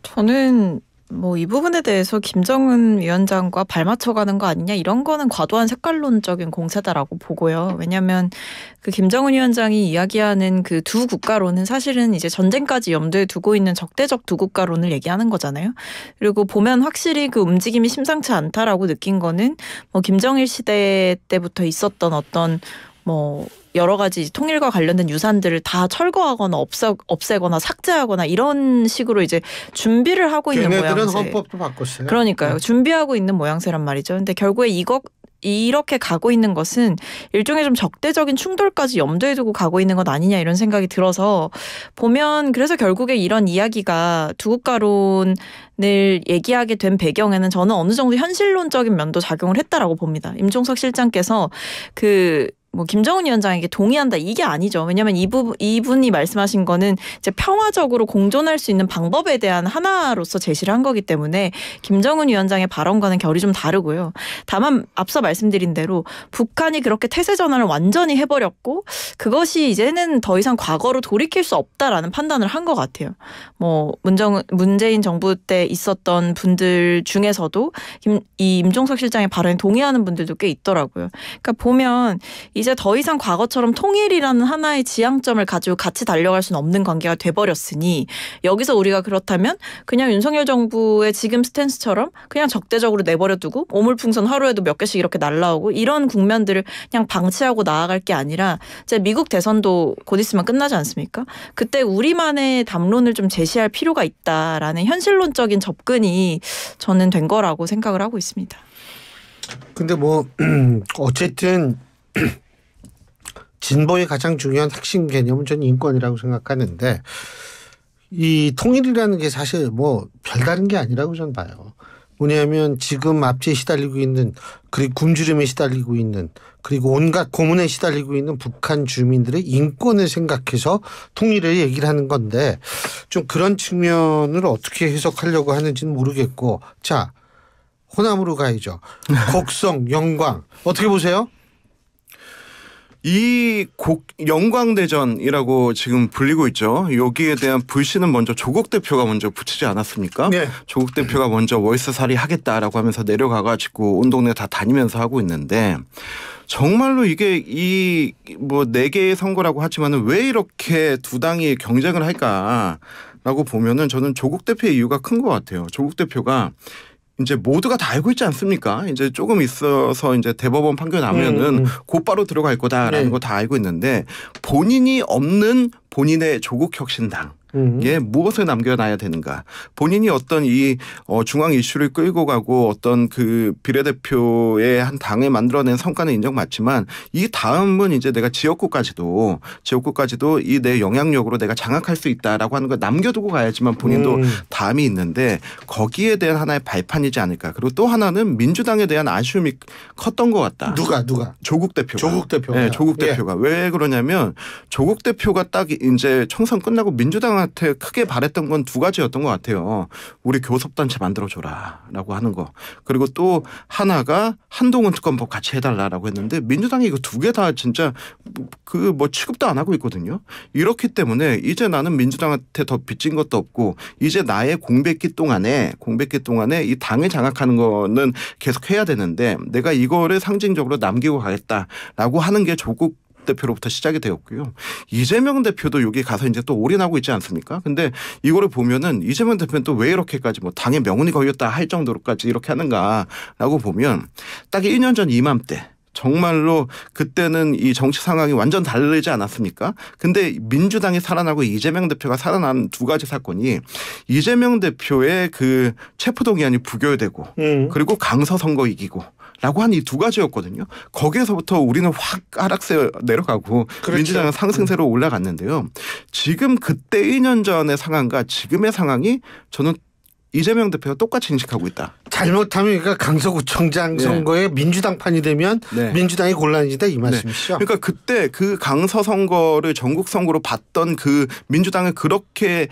저는 뭐 이 부분에 대해서 김정은 위원장과 발맞춰가는 거 아니냐 이런 거는 과도한 색깔론적인 공세다라고 보고요. 왜냐하면 그 김정은 위원장이 이야기하는 그 두 국가론은 사실은 이제 전쟁까지 염두에 두고 있는 적대적 두 국가론을 얘기하는 거잖아요. 그리고 보면 확실히 그 움직임이 심상치 않다라고 느낀 거는 뭐 김정일 시대 때부터 있었던 어떤 뭐 여러 가지 통일과 관련된 유산들을 다 철거하거나 없애거나 삭제하거나 이런 식으로 이제 준비를 하고 있는 모양새. 걔네들은 헌법도 바꿨어요. 그러니까요. 준비하고 있는 모양새란 말이죠. 근데 결국에 이렇게 가고 있는 것은 일종의 좀 적대적인 충돌까지 염두에 두고 가고 있는 것 아니냐 이런 생각이 들어서 보면 그래서 결국에 이런 이야기가 두 국가론을 얘기하게 된 배경에는 저는 어느 정도 현실론적인 면도 작용을 했다라고 봅니다. 임종석 실장께서 뭐 김정은 위원장에게 동의한다 이게 아니죠. 왜냐하면 이분이 말씀하신 거는 이제 평화적으로 공존할 수 있는 방법에 대한 하나로서 제시를 한 거기 때문에 김정은 위원장의 발언과는 결이 좀 다르고요. 다만 앞서 말씀드린 대로 북한이 그렇게 태세 전환을 완전히 해버렸고 그것이 이제는 더 이상 과거로 돌이킬 수 없다라는 판단을 한 것 같아요. 뭐 문재인 정부 때 있었던 분들 중에서도 이 임종석 실장의 발언에 동의하는 분들도 꽤 있더라고요. 그러니까 보면 이제 더 이상 과거처럼 통일이라는 하나의 지향점을 가지고 같이 달려갈 수는 없는 관계가 돼버렸으니 여기서 우리가 그렇다면 그냥 윤석열 정부의 지금 스탠스처럼 그냥 적대적으로 내버려두고 오물풍선 하루에도 몇 개씩 이렇게 날라오고 이런 국면들을 그냥 방치하고 나아갈 게 아니라 이제 미국 대선도 곧 있으면 끝나지 않습니까? 그때 우리만의 담론을 좀 제시할 필요가 있다라는 현실론적인 접근이 저는 된 거라고 생각을 하고 있습니다. 근데 뭐 어쨌든 진보의 가장 중요한 핵심 개념은 저는 인권이라고 생각하는데 이 통일이라는 게 사실 뭐 별다른 게 아니라고 저는 봐요. 뭐냐면 지금 압제에 시달리고 있는 그리고 굶주림에 시달리고 있는 그리고 온갖 고문에 시달리고 있는 북한 주민들의 인권을 생각해서 통일을 얘기를 하는 건데 좀 그런 측면을 어떻게 해석하려고 하는지는 모르겠고 자 호남으로 가야죠. 곡성, 영광 어떻게 보세요? 이 영광대전이라고 지금 불리고 있죠. 여기에 대한 불씨는 먼저 조국 대표가 먼저 붙이지 않았습니까? 네. 조국 대표가 먼저 월세살이 하겠다라고 하면서 내려가가지고 온 동네 다 다니면서 하고 있는데 정말로 이게 이 뭐 4개의 선거라고 하지만은 왜 이렇게 두 당이 경쟁을 할까라고 보면은 저는 조국 대표의 이유가 큰 것 같아요. 조국 대표가 이제 모두가 다 알고 있지 않습니까? 이제 조금 있어서 이제 대법원 판결 나면은 곧바로 들어갈 거다라는 거 다 알고 있는데 본인이 없는 본인의 조국혁신당 예, 무엇을 남겨놔야 되는가? 본인이 어떤 이 중앙 이슈를 끌고 가고 어떤 그 비례대표의 한 당에 만들어낸 성과는 인정받지만 이 다음은 이제 내가 지역구까지도 이 내 영향력으로 내가 장악할 수 있다라고 하는 걸 남겨두고 가야지만 본인도 다음이 있는데 거기에 대한 하나의 발판이지 않을까. 그리고 또 하나는 민주당에 대한 아쉬움이 컸던 것 같다. 누가? 조국 대표가. 네, 조국 대표가. 왜 그러냐면 조국 대표가 딱 이제 총선 끝나고 민주당 한테 크게 바랬던 건 2가지였던 것 같아요. 우리 교섭단체 만들어줘라라고 하는 거. 그리고 또 하나가 한동훈 특검법 같이 해달라라고 했는데 민주당이 이거 2개 다 진짜 그 뭐 취급도 안 하고 있거든요. 이렇기 때문에 이제 나는 민주당한테 더 빚진 것도 없고 이제 나의 공백기 동안에 이 당을 장악하는 거는 계속 해야 되는데 내가 이거를 상징적으로 남기고 가겠다라고 하는 게 조국 대표로부터 시작이 되었고요. 이재명 대표도 여기 가서 이제 또 올인하고 있지 않습니까? 근데 이거를 보면은 이재명 대표는 또 왜 이렇게까지 뭐 당의 명운이 걸렸다 할 정도로까지 이렇게 하는가라고 보면 딱 1년 전 이맘때 정말로 그때는 이 정치 상황이 완전 다르지 않았습니까? 근데 민주당이 살아나고 이재명 대표가 살아난 2가지 사건이 이재명 대표의 그 체포동의안이 부결되고 그리고 강서 선거 이기고 라고 한 이 2가지였거든요. 거기에서부터 우리는 확 하락세 내려가고 그렇죠. 민주당은 상승세로 올라갔는데요. 지금 그때 1년 전의 상황과 지금의 상황이 저는 이재명 대표가 똑같이 인식하고 있다. 잘못하면 그러니까 강서구청장 선거에 민주당판이 되면 민주당이 곤란해진다 이 말씀이시죠? 그러니까 그때 그 강서 선거를 전국 선거로 봤던 그 민주당을 그렇게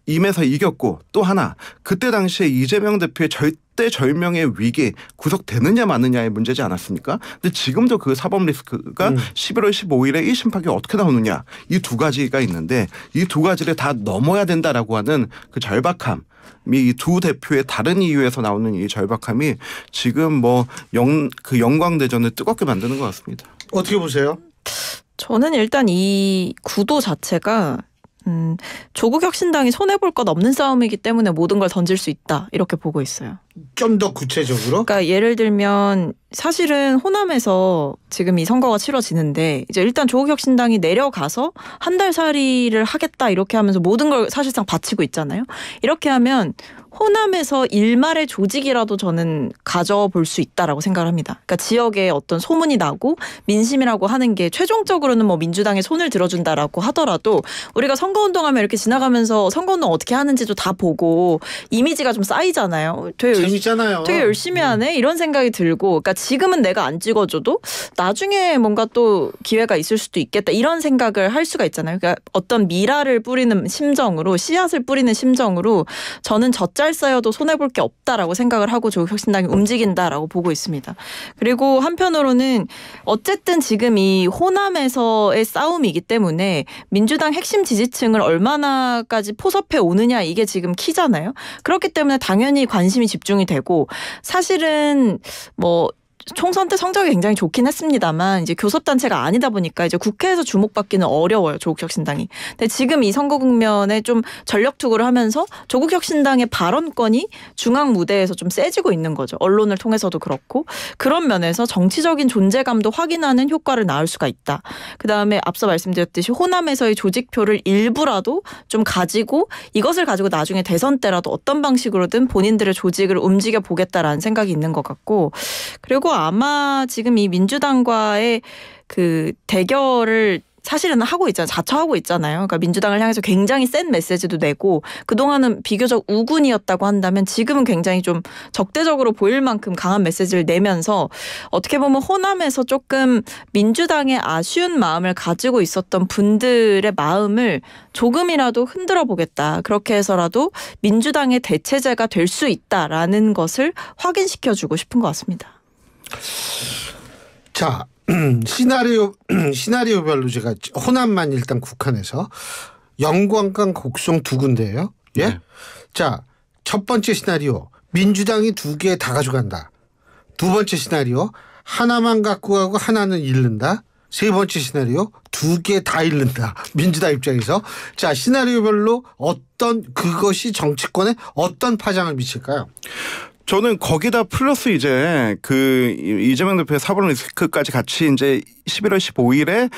임해서 이겼고 또 하나 그때 당시에 이재명 대표의 절대절명의 위기 구속되느냐 마느냐의 문제지 않았습니까? 근데 지금도 그 사법 리스크가 11월 15일에 1심 판결이 어떻게 나오느냐 이 2가지가 있는데 이 2가지를 다 넘어야 된다라고 하는 그 절박함 이 2 대표의 다른 이유에서 나오는 이 절박함이 지금 뭐 그 영광대전을 뜨겁게 만드는 것 같습니다. 어떻게 보세요? 저는 일단 이 구도 자체가 조국혁신당이 손해볼 것 없는 싸움이기 때문에 모든 걸 던질 수 있다 이렇게 보고 있어요. 좀 더 구체적으로? 그러니까 예를 들면 사실은 호남에서 지금 이 선거가 치러지는데 이제 일단 조국혁신당이 내려가서 한 달 살이를 하겠다 이렇게 하면서 모든 걸 사실상 바치고 있잖아요. 이렇게 하면 호남에서 일말의 조직이라도 저는 가져볼 수 있다라고 생각을 합니다. 그러니까 지역에 어떤 소문이 나고 민심이라고 하는 게 최종적으로는 뭐 민주당에 손을 들어준다라고 하더라도 우리가 선거운동하면 이렇게 지나가면서 선거운동 어떻게 하는지도 다 보고 이미지가 좀 쌓이잖아요. 재밌잖아요. 되게 열심히 하네 이런 생각이 들고 그러니까 지금은 내가 안 찍어줘도 나중에 뭔가 또 기회가 있을 수도 있겠다 이런 생각을 할 수가 있잖아요. 그러니까 어떤 미라를 뿌리는 심정으로 씨앗을 뿌리는 심정으로 저는 젖잘 쌓여도 손해볼 게 없다라고 생각을 하고 조국혁신당이 움직인다라고 보고 있습니다. 그리고 한편으로는 어쨌든 지금 이 호남에서의 싸움이기 때문에 민주당 핵심 지지층을 얼마나까지 포섭해 오느냐 이게 지금 키잖아요. 그렇기 때문에 당연히 관심이 집중이 되고 사실은 뭐 총선 때 성적이 굉장히 좋긴 했습니다만 이제 교섭단체가 아니다 보니까 이제 국회에서 주목받기는 어려워요. 조국혁신당이. 근데 지금 이 선거 국면에 좀 전력 투구를 하면서 조국혁신당의 발언권이 중앙 무대에서 좀 세지고 있는 거죠. 언론을 통해서도 그렇고 그런 면에서 정치적인 존재감도 확인하는 효과를 낳을 수가 있다. 그다음에 앞서 말씀드렸듯이 호남에서의 조직표를 일부라도 좀 가지고 이것을 가지고 나중에 대선 때라도 어떤 방식으로든 본인들의 조직을 움직여 보겠다라는 생각이 있는 것 같고 그리고 아마 지금 이 민주당과의 그 대결을 사실은 하고 있잖아요. 자처하고 있잖아요. 그러니까 민주당을 향해서 굉장히 센 메시지도 내고 그동안은 비교적 우군이었다고 한다면 지금은 굉장히 좀 적대적으로 보일 만큼 강한 메시지를 내면서 어떻게 보면 호남에서 조금 민주당의 아쉬운 마음을 가지고 있었던 분들의 마음을 조금이라도 흔들어 보겠다. 그렇게 해서라도 민주당의 대체제가 될 수 있다라는 것을 확인시켜주고 싶은 것 같습니다. 자, 시나리오별로 제가 호남만 일단 국한해서 영광과 곡성 두 군데예요. 예? 네. 자, 첫 번째 시나리오 민주당이 두 개 다 가져간다. 두 번째 시나리오 하나만 갖고 가고 하나는 잃는다. 세 번째 시나리오 두 개 다 잃는다. 민주당 입장에서. 자, 시나리오별로 그것이 정치권에 어떤 파장을 미칠까요? 저는 거기다 플러스 이제 그 이재명 대표의 사법 리스크까지 같이 이제 11월 15일에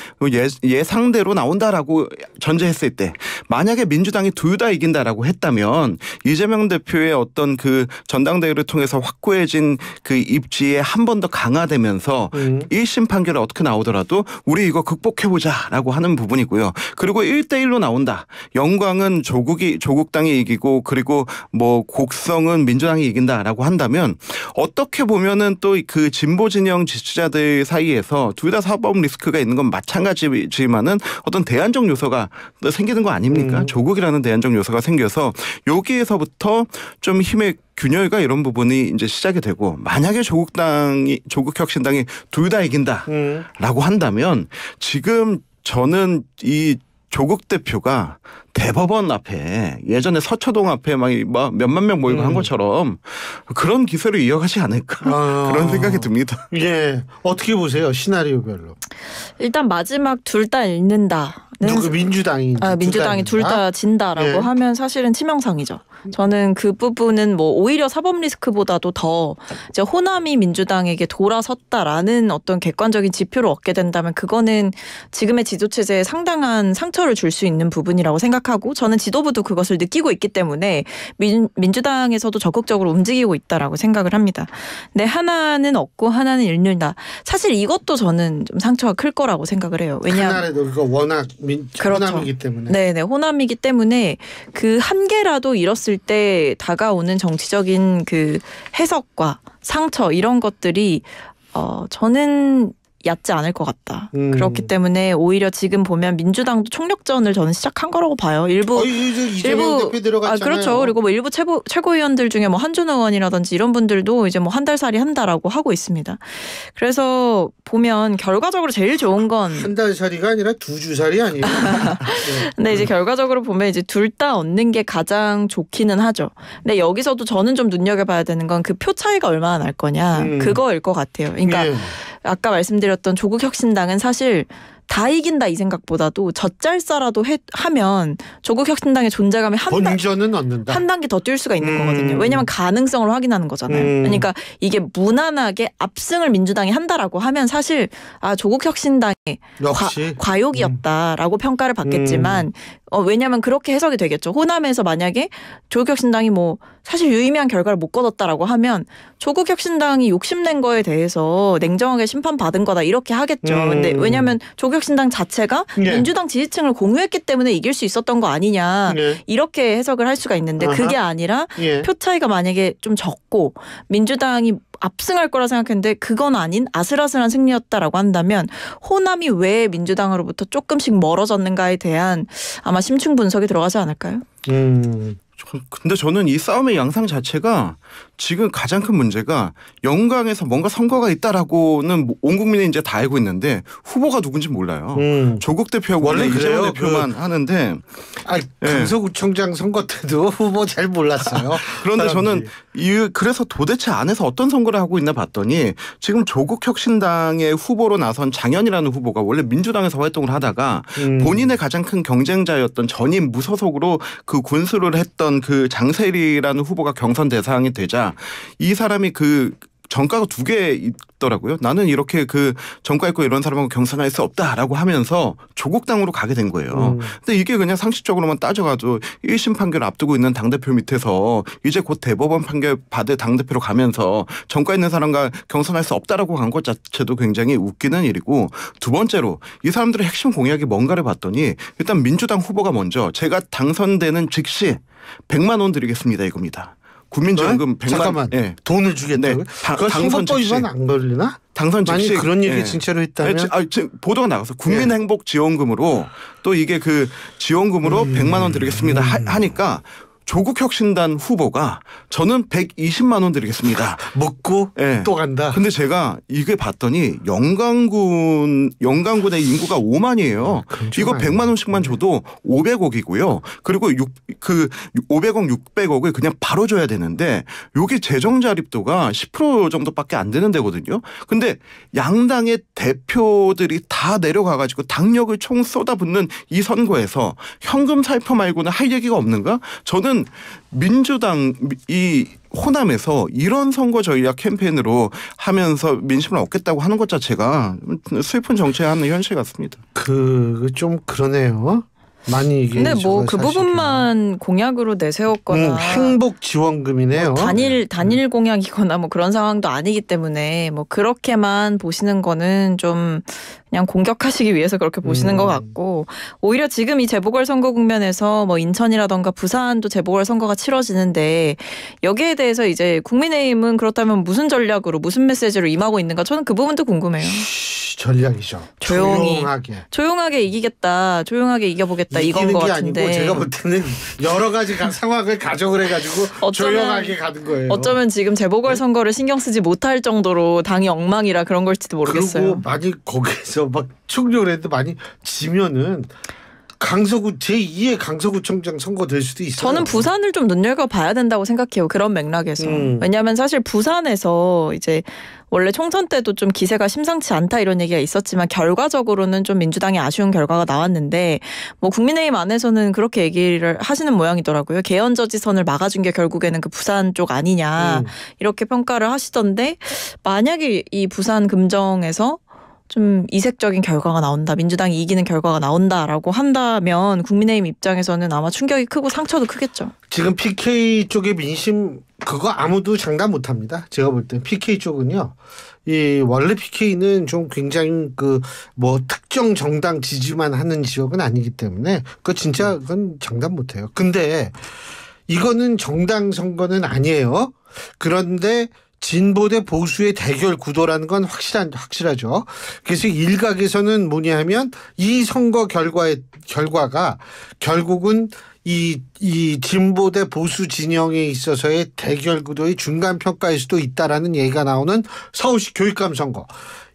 예상대로 나온다라고 전제했을 때 만약에 민주당이 둘 다 이긴다라고 했다면 이재명 대표의 어떤 그 전당대회를 통해서 확고해진 그 입지에 한 번 더 강화되면서 1심 판결이 어떻게 나오더라도 우리 이거 극복해보자라고 하는 부분이고요. 그리고 1대1로 나온다. 영광은 조국당이 이기고 그리고 뭐 곡성은 민주당이 이긴다라고 한다면 어떻게 보면은 또 그 진보 진영 지지자들 사이에서 둘 다 사법 리스크가 있는 건 마찬가지지만은 어떤 대안적 요소가 생기는 거 아닙니까? 조국이라는 대안적 요소가 생겨서 여기에서부터 좀 힘의 균열과 이런 부분이 이제 시작이 되고 만약에 조국혁신당이 둘 다 이긴다라고 한다면 지금 저는 이 조국 대표가 대법원 앞에 예전에 서초동 앞에 막 몇만 명 모이고 한 것처럼 그런 기세를 이어가지 않을까 그런 생각이 듭니다. 예, 어떻게 보세요? 시나리오별로. 일단 마지막 둘 다 잃는다. 누구 민주당이 둘 다 진다라고 예. 하면 사실은 치명상이죠. 저는 그 부분은 뭐 오히려 사법 리스크보다도 더 이제 호남이 민주당에게 돌아섰다라는 어떤 객관적인 지표를 얻게 된다면 그거는 지금의 지도 체제에 상당한 상처를 줄 수 있는 부분이라고 생각하고 저는 지도부도 그것을 느끼고 있기 때문에 민주당에서도 적극적으로 움직이고 있다라고 생각을 합니다. 근데 하나는 얻고 하나는 잃는다. 사실 이것도 저는 좀 상처가 클 거라고 생각을 해요. 왜냐하면 하나라도 그거 워낙 그렇죠. 호남이기 때문에. 네네, 호남이기 때문에 그 한 개라도 잃었을 때 다가오는 정치적인 그 해석과 상처 이런 것들이 저는 얕지 않을 것 같다. 그렇기 때문에 오히려 지금 보면 민주당도 총력전을 저는 시작한 거라고 봐요. 일부 대표 들어갔잖아요. 그렇죠. 그리고 뭐 일부 최고위원들 중에 뭐 한준호 의원이라든지 이런 분들도 이제 뭐 한 달 살이 한다라고 하고 있습니다. 그래서 보면 결과적으로 제일 좋은 건 한 달 살이가 아니라 두 주 살이 아니에요. 네. 근데 이제 결과적으로 보면 이제 둘 다 얻는 게 가장 좋기는 하죠. 근데 여기서도 저는 좀 눈여겨봐야 되는 건 그 표 차이가 얼마나 날 거냐 그거일 것 같아요. 그러니까 네. 아까 말씀드렸던 조국혁신당은 사실 다 이긴다 이 생각보다도 젖잘싸라도 하면 조국혁신당의 존재감이 본전은 얻는다. 한 단계 더 뛸 수가 있는 거거든요. 왜냐하면 가능성을 확인하는 거잖아요. 그러니까 이게 무난하게 압승을 민주당이 한다라고 하면 사실 조국혁신당의 과욕이었다라고 평가를 받겠지만 왜냐하면 그렇게 해석이 되겠죠. 호남에서 만약에 조국혁신당이 뭐 사실 유의미한 결과를 못 거뒀다라고 하면 조국혁신당이 욕심낸 거에 대해서 냉정하게 심판받은 거다 이렇게 하겠죠. 근데 왜냐하면 조국혁신당 자체가 민주당 지지층을 공유했기 때문에 이길 수 있었던 거 아니냐 이렇게 해석을 할 수가 있는데 그게 아니라 표 차이가 만약에 좀 적고 민주당이 압승할 거라 생각했는데 그건 아닌 아슬아슬한 승리였다라고 한다면 호남이 왜 민주당으로부터 조금씩 멀어졌는가에 대한 아마 심층 분석이 들어가지 않을까요? 근데 저는 이 싸움의 양상 자체가 지금 가장 큰 문제가 영광에서 뭔가 선거가 있다라고는 온 국민이 이제 다 알고 있는데 후보가 누군지 몰라요. 조국 대표하고 원래 이재명 대표만 하는데 강서구청장 선거 때도 후보 잘 몰랐어요. 그런데 저는 그래서 도대체 안에서 어떤 선거를 하고 있나 봤더니 지금 조국혁신당의 후보로 나선 장현이라는 후보가 원래 민주당에서 활동을 하다가 본인의 가장 큰 경쟁자였던 전임 무소속으로 그 군수를 했던 그 장세리라는 후보가 경선 대상이 되자 이 사람이 그 정가가 두 개 있더라고요. 나는 이렇게 그 정가 있고 이런 사람하고 경선할 수 없다라고 하면서 조국당으로 가게 된 거예요. 근데 이게 그냥 상식적으로만 따져가도 1심 판결 앞두고 있는 당대표 밑에서 이제 곧 대법원 판결 받을 당대표로 가면서 정가 있는 사람과 경선할 수 없다라고 간 것 자체도 굉장히 웃기는 일이고 두 번째로 이 사람들의 핵심 공약이 뭔가를 봤더니 일단 민주당 후보가 먼저 제가 당선되는 즉시 100만 원 드리겠습니다 이겁니다. 국민지원금 100만 잠깐만. 예. 돈을 주겠다고요? 그거 선거법 위반 안 걸리나? 당선 즉시 만약 그런 얘기 진짜로 했다면 보도가 나가서 국민행복지원금으로 또 이게 그 지원금으로 100만 원 드리겠습니다 하니까 조국혁신단 후보가 저는 120만 원 드리겠습니다. 묻고 네. 또 간다. 근데 제가 이게 봤더니 영광군의 인구가 5만이에요. 이거 100만 원씩만 줘도 500억이고요. 그리고 500억, 600억을 그냥 바로 줘야 되는데 여기 재정 자립도가 10% 정도밖에 안 되는 데거든요. 근데 양당의 대표들이 다 내려가가지고 당력을 총 쏟아붓는 이 선거에서 현금 살포 말고는 할 얘기가 없는가? 저는 민주당 이 호남에서 이런 선거 전략 캠페인으로 하면서 민심을 얻겠다고 하는 것 자체가 슬픈 정치하는 현실 같습니다. 좀 그러네요. 많이 이게. 근데 뭐 그 부분만 공약으로 내세웠거나 행복 지원금이네요. 단일 공약이거나 뭐 그런 상황도 아니기 때문에 뭐 그렇게만 보시는 거는 좀 그냥 공격하시기 위해서 그렇게 보시는 것 같고, 오히려 지금 이 재보궐선거 국면에서 뭐 인천이라던가 부산도 재보궐선거가 치러지는데 여기에 대해서 이제 국민의힘은 그렇다면 무슨 전략으로 무슨 메시지로 임하고 있는가, 저는 그 부분도 궁금해요. 전략이죠. 조용하게 이기겠다, 조용하게 이겨보겠다 이건 것 같은데. 아니고 제가 볼 때는 여러 가지 상황을 가정을 해가지고 조용하게 가는 거예요. 어쩌면 지금 재보궐선거를 신경 쓰지 못할 정도로 당이 엉망이라 그런 걸지도 모르겠어요. 그리고 만약 거기서 막 총력을 많이 지면은 강서구 제2의 강서구청장 선거 될 수도 있어요. 저는 부산을 좀 눈여겨봐야 된다고 생각해요. 그런 맥락에서. 왜냐하면 사실 부산에서 이제 원래 총선 때도 좀 기세가 심상치 않다 이런 얘기가 있었지만 결과적으로는 좀 민주당이 아쉬운 결과가 나왔는데, 뭐 국민의힘 안에서는 그렇게 얘기를 하시는 모양이더라고요. 개헌저지선을 막아준 게 결국에는 그 부산 쪽 아니냐 이렇게 평가를 하시던데, 만약에 이 부산 금정에서 좀 이색적인 결과가 나온다, 민주당이 이기는 결과가 나온다라고 한다면 국민의힘 입장에서는 아마 충격이 크고 상처도 크겠죠. 지금 PK 쪽의 민심 그거 아무도 장담 못합니다. 제가 볼 때 PK 쪽은요, 이 원래 PK는 좀 굉장히 뭐 특정 정당 지지만 하는 지역은 아니기 때문에 그건 장담 못해요. 근데 이거는 정당 선거는 아니에요. 그런데 진보 대 보수의 대결 구도라는 건 확실하죠. 그래서 일각에서는 뭐냐 하면 이 선거 결과가 결국은 이 진보 대 보수 진영에 있어서의 대결 구도의 중간 평가일 수도 있다라는 얘기가 나오는 서울시 교육감 선거.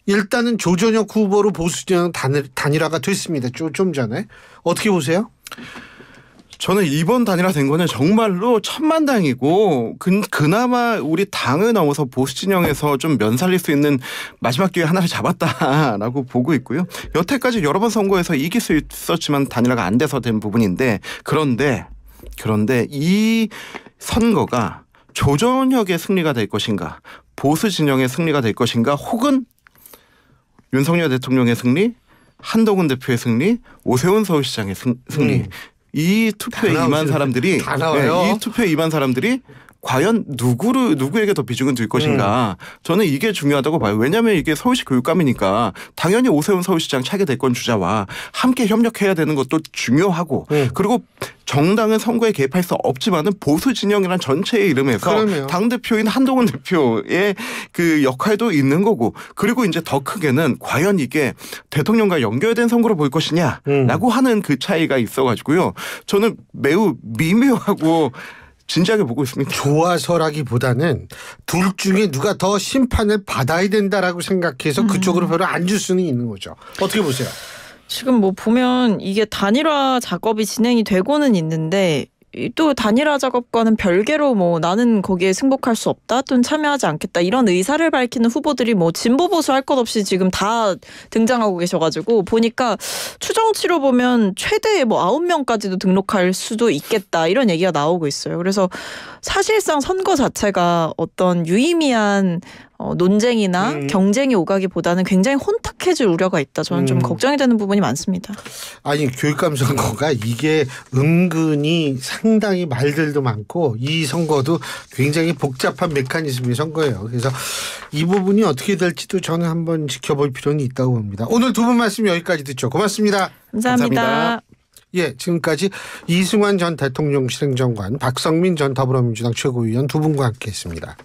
일단은 조전혁 후보로 보수 진영 단일화가 됐습니다. 좀 전에. 어떻게 보세요? 저는 이번 단일화된 거는 정말로 천만다행이고, 그나마 우리 당을 넘어서 보수 진영에서 좀 면살릴 수 있는 마지막 기회 하나를 잡았다라고 보고 있고요. 여태까지 여러 번 선거에서 이길 수 있었지만 단일화가 안 돼서 된 부분인데, 그런데 이 선거가 조전혁의 승리가 될 것인가, 보수 진영의 승리가 될 것인가, 혹은 윤석열 대통령의 승리, 한동훈 대표의 승리, 오세훈 서울시장의 승리. 이 투표에 임한 사람들이 이 투표에 임한 사람들이 과연 누구에게 더 비중을 둘 것인가. 저는 이게 중요하다고 봐요. 왜냐하면 이게 서울시 교육감이니까 당연히 오세훈 서울시장 차기 대권 주자와 함께 협력해야 되는 것도 중요하고, 그리고 정당은 선거에 개입할 수 없지만은 보수 진영이란 전체의 이름에서 그러네요. 당대표인 한동훈 대표의 그 역할도 있는 거고, 그리고 이제 더 크게는 과연 이게 대통령과 연결된 선거로 볼 것이냐라고 하는 그 차이가 있어가지고요. 저는 매우 미묘하고 진지하게 보고 있습니다. 좋아서라기보다는 둘 중에 누가 더 심판을 받아야 된다라고 생각해서 그쪽으로 별로 안 줄 수는 있는 거죠. 어떻게 보세요? 지금 뭐 보면 이게 단일화 작업이 진행이 되고는 있는데, 또 단일화 작업과는 별개로 뭐 나는 거기에 승복할 수 없다 또는 참여하지 않겠다 이런 의사를 밝히는 후보들이 뭐 진보 보수 할 것 없이 지금 다 등장하고 계셔가지고, 보니까 추정치로 보면 최대 뭐 9명까지도 등록할 수도 있겠다 이런 얘기가 나오고 있어요. 그래서 사실상 선거 자체가 어떤 유의미한 논쟁이나 경쟁이 오가기보다는 굉장히 혼탁해질 우려가 있다. 저는 좀 걱정이 되는 부분이 많습니다. 아니, 교육감 선거가 이게 은근히 상당히 말들도 많고 이 선거도 굉장히 복잡한 메커니즘의 선거예요. 그래서 이 부분이 어떻게 될지도 저는 한번 지켜볼 필요는 있다고 봅니다. 오늘 두 분 말씀 여기까지 듣죠. 고맙습니다. 감사합니다. 예, 지금까지 이승환 전 대통령 실행정관, 박성민 전 더불어민주당 최고위원 두 분과 함께했습니다.